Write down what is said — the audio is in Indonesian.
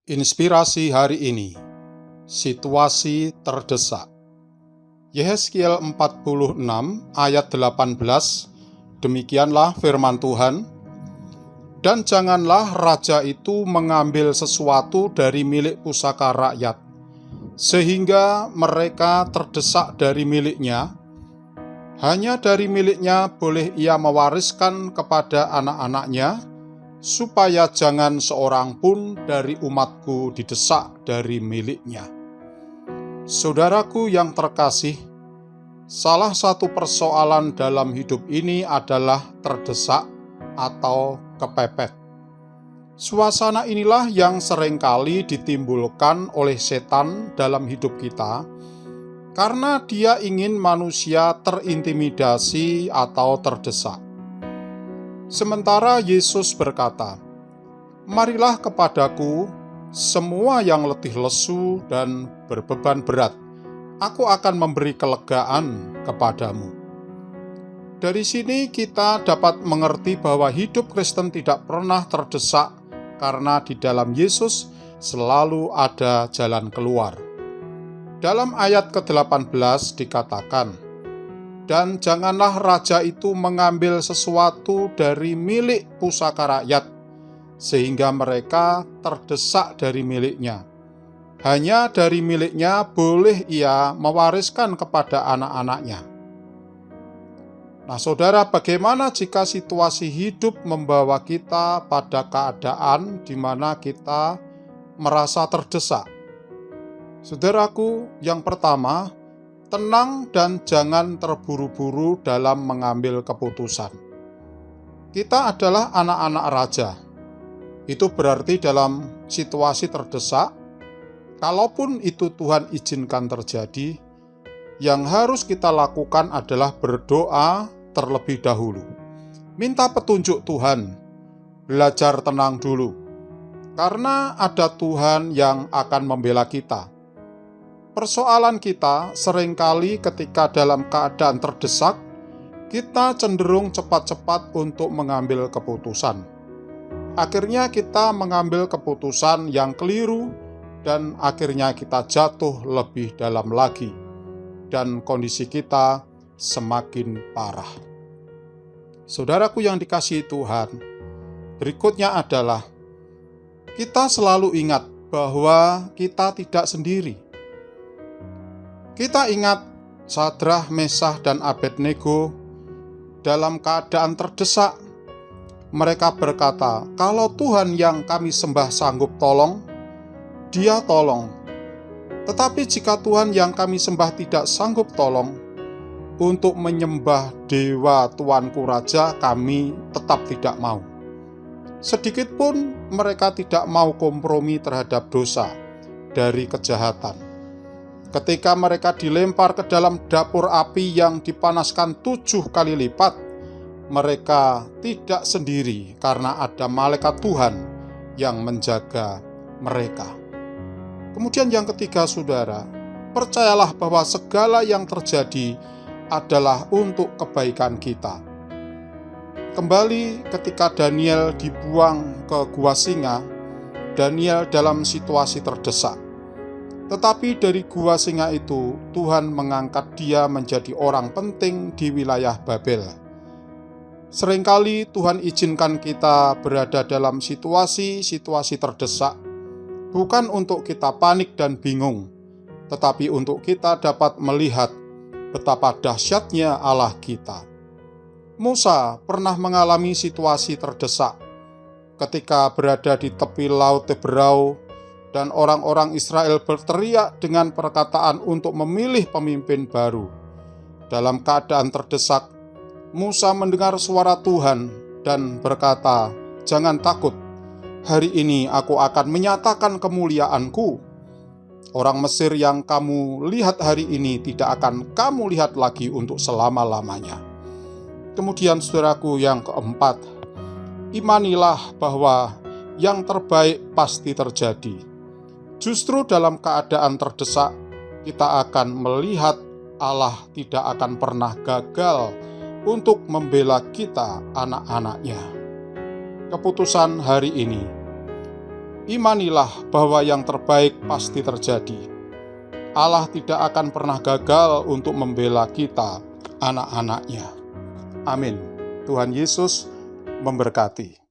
Inspirasi hari ini, situasi terdesak. Yehezkiel 46 ayat 18, demikianlah firman Tuhan, "Dan janganlah raja itu mengambil sesuatu dari milik pusaka rakyat, sehingga mereka terdesak dari miliknya. Hanya dari miliknya boleh ia mewariskan kepada anak-anaknya, supaya jangan seorang pun dari umatku didesak dari miliknya." Saudaraku yang terkasih, salah satu persoalan dalam hidup ini adalah terdesak atau kepepet. Suasana inilah yang seringkali ditimbulkan oleh setan dalam hidup kita, karena dia ingin manusia terintimidasi atau terdesak. Sementara Yesus berkata, "Marilah kepadaku, semua yang letih lesu dan berbeban berat, aku akan memberi kelegaan kepadamu." Dari sini kita dapat mengerti bahwa hidup Kristen tidak pernah terdesak, karena di dalam Yesus selalu ada jalan keluar. Dalam ayat ke-18 dikatakan, "Dan janganlah raja itu mengambil sesuatu dari milik pusaka rakyat, sehingga mereka terdesak dari miliknya. Hanya dari miliknya boleh ia mewariskan kepada anak-anaknya." Nah, saudara, bagaimana jika situasi hidup membawa kita pada keadaan di mana kita merasa terdesak? Saudaraku, yang pertama, tenang dan jangan terburu-buru dalam mengambil keputusan. Kita adalah anak-anak raja. Itu berarti dalam situasi terdesak, kalaupun itu Tuhan izinkan terjadi, yang harus kita lakukan adalah berdoa terlebih dahulu. Minta petunjuk Tuhan, belajar tenang dulu, karena ada Tuhan yang akan membela kita. Persoalan kita seringkali ketika dalam keadaan terdesak, kita cenderung cepat-cepat untuk mengambil keputusan. Akhirnya kita mengambil keputusan yang keliru, dan akhirnya kita jatuh lebih dalam lagi, dan kondisi kita semakin parah. Saudaraku yang dikasihi Tuhan, berikutnya adalah kita selalu ingat bahwa kita tidak sendiri. Kita ingat Sadrah, Mesah, dan Abednego dalam keadaan terdesak. Mereka berkata, "Kalau Tuhan yang kami sembah sanggup tolong, Dia tolong. Tetapi jika Tuhan yang kami sembah tidak sanggup tolong, untuk menyembah dewa tuanku raja kami tetap tidak mau." Sedikit pun mereka tidak mau kompromi terhadap dosa dari kejahatan. Ketika mereka dilempar ke dalam dapur api yang dipanaskan 7 kali lipat, mereka tidak sendiri karena ada malaikat Tuhan yang menjaga mereka. Kemudian yang ketiga, saudara, percayalah bahwa segala yang terjadi adalah untuk kebaikan kita. Kembali ketika Daniel dibuang ke gua singa, Daniel dalam situasi terdesak. Tetapi dari gua singa itu, Tuhan mengangkat dia menjadi orang penting di wilayah Babel. Seringkali Tuhan izinkan kita berada dalam situasi-situasi terdesak, bukan untuk kita panik dan bingung, tetapi untuk kita dapat melihat betapa dahsyatnya Allah kita. Musa pernah mengalami situasi terdesak ketika berada di tepi Laut Teberau, dan orang-orang Israel berteriak dengan perkataan untuk memilih pemimpin baru. Dalam keadaan terdesak, Musa mendengar suara Tuhan dan berkata, "Jangan takut, hari ini aku akan menyatakan kemuliaanku. Orang Mesir yang kamu lihat hari ini tidak akan kamu lihat lagi untuk selama-lamanya." Kemudian saudaraku yang keempat, imanilah bahwa yang terbaik pasti terjadi. Justru dalam keadaan terdesak, kita akan melihat Allah tidak akan pernah gagal untuk membela kita, anak-anaknya. Keputusan hari ini, imanilah bahwa yang terbaik pasti terjadi. Allah tidak akan pernah gagal untuk membela kita, anak-anaknya. Amin. Tuhan Yesus memberkati.